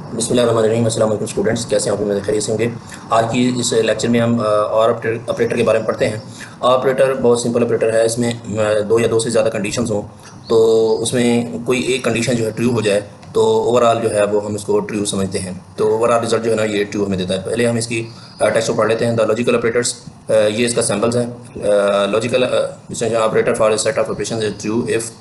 बिस्मिल्लाहिर्रहमानिर्रहीम। अस्सलाम वालेकुम स्टूडेंट्स, कैसे हैं आप? मेरे खैरियत से होंगे। आज की इस लेक्चर में हम और ऑपरेटर के बारे में पढ़ते हैं। ऑपरेटर बहुत सिंपल ऑपरेटर है। इसमें दो या दो से ज़्यादा कंडीशंस हों तो उसमें कोई एक कंडीशन जो है ट्रू हो जाए तो ओवरऑल जो है वो हम इसको ट्रू समझते हैं। तो ओवरऑल रिजल्ट जो है ना ये ट्रू हमें देता है। पहले हम इसकी टेक्स्ट को पढ़ लेते हैं। द लॉजिकल ऑपरेटर्स, ये इसका सैम्पल्स है। Logical operator for a set of operations is true if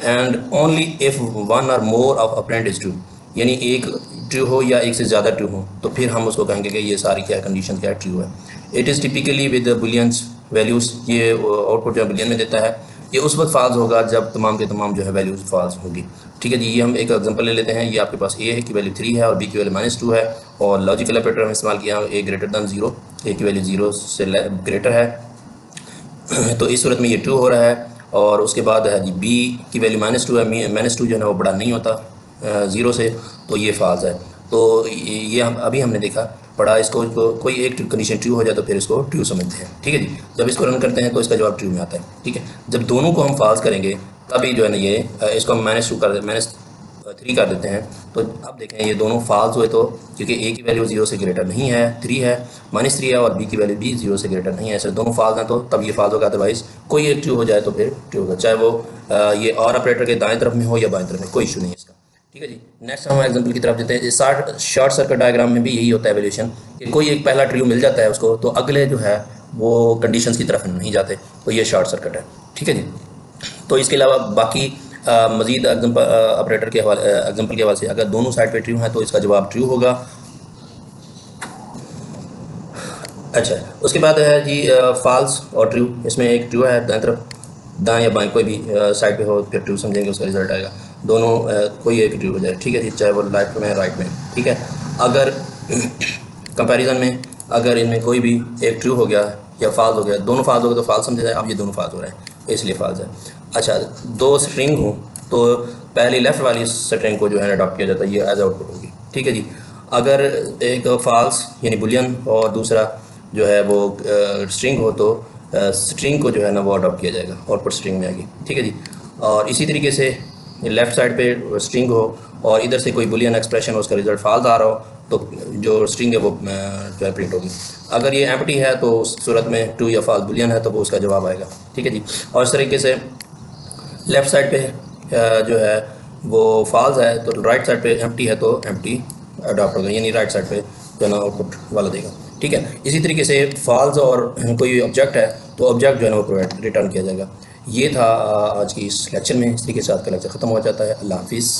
and only if one or more of operand is true, यानी एक ट्रू हो या एक से ज़्यादा ट्रू हो तो फिर हम उसको कहेंगे कि ये सारी क्या कंडीशन क्या ट्रू है। It is typically with bullions values, ये आउटपुट जो बुलियन में देता है। ये उस वक्त फॉल्स होगा जब तमाम के तमाम जो है वैल्यूज़ फॉल्स होगी। ठीक है जी, ये हम एक एग्जांपल ले लेते हैं। ये आपके पास ए है की वैल्यू 3 है और बी की वैल्यू -2 है, और लॉजिकल ऑपरेटर हम इस्तेमाल किया ए ग्रेटर दैन 0, ए की वैल्यू 0 से ग्रेटर है तो इस सूरत में ये ट्रू हो रहा है। और उसके बाद है जी बी की वैल्यू -2 है, -2 जो है ना वो बड़ा नहीं होता 0 से, तो ये फॉल्स है। तो ये हम अभी हमने देखा पढ़ा, इसको कोई एक कंडीशन ट्रू हो जाए तो फिर इसको ट्रू समझते हैं। ठीक है जी, जब इसको रन करते हैं तो इसका जवाब ट्रू में आता है। ठीक है, जब दोनों को हम फॉल्स करेंगे तभी जो है ना ये इसको हम -3 कर देते हैं। तो अब देखें ये दोनों फॉल्स हुए तो, क्योंकि ए की वैल्यू 0 से ग्रेटर नहीं है, 3 है, -3 है, और बी की वैल्यू भी 0 से ग्रेटर नहीं है। ऐसे दोनों फॉल्स हैं तो तब ये फॉल्स होगा। अदरवाइज कोई एक ट्रू हो जाए तो फिर ट्रू होगा, चाहे वो ये और ऑपरेटर के दाएं तरफ में हो या बाएं तरफ में, कोई इशू नहीं है इसका। ठीक है जी, नेक्स्ट हम एग्जांपल की तरफ देते हैं। शॉर्ट सर्किट डायग्राम में भी यही होता है एवोल्यूशन, कि कोई एक पहला ट्रू मिल जाता है उसको तो अगले जो है वो कंडीशंस की तरफ नहीं जाते, तो ये शॉर्ट सर्किट है। ठीक है जी, तो इसके अलावा बाकी मज़ीद ऑपरेटर के हवाले एग्जांपल के हवाले से अगर दोनों साइड पे ट्रू हैं तो इसका जवाब ट्रू होगा। अच्छा, उसके बाद है जी फॉल्स और ट्रू। इसमें एक ट्रू है दाएं तरफ, दाएं या बाएं कोई भी साइड पे हो फिर ट्रू समझेंगे, उसका रिजल्ट आएगा। दोनों कोई एक ट्रू हो जाए। ठीक है जी, चाहे वो लेफ्ट में राइट में। ठीक है, अगर कंपैरिजन में अगर इनमें कोई भी एक ट्रू हो गया या फॉल्स हो गया, दोनों फॉल्स हो गए तो फॉल्स समझा जाए। अब ये दोनों फॉल्स हो रहे हैं इसलिए फॉल्स है। अच्छा, दो स्ट्रिंग हो तो पहली लेफ़्ट वाली स्ट्रिंग को जो है अडॉप्ट किया जाता है, ये एज आउटपुट होगी। ठीक है जी, अगर एक फॉल्स यानी बुलियन और दूसरा जो है वो स्ट्रिंग हो तो स्ट्रिंग को जो है ना वो अडॉप्ट किया जाएगा, आउटपुट स्ट्रिंग में आएगी। ठीक है जी, और इसी तरीके से लेफ़्ट साइड पे स्ट्रिंग हो और इधर से कोई बुलियन एक्सप्रेशन हो, उसका रिजल्ट फॉल्स आ रहा हो तो जो स्ट्रिंग है वो जो है प्रिंट होगी। अगर ये एम्प्टी है तो उस सूरत में ट्रू या फॉल्स बुलियन है तो वो उसका जवाब आएगा। ठीक है जी, और इस तरीके से लेफ़्ट साइड पे जो है वो फॉल्स है तो राइट साइड पे एम्प्टी है तो एम्प्टी अडॉप्ट होगा, यानी राइट साइड पे जो है ना आउटपुट वाला देगा। ठीक है, इसी तरीके से फॉल्स और कोई ऑब्जेक्ट है तो ऑब्जेक्ट जो है ना वो रिटर्न किया जाएगा। ये था आज की इस लेक्चर में। इस तरीके से आज का लेक्चर ख़त्म हो जाता है। अल्लाह हाफिज़।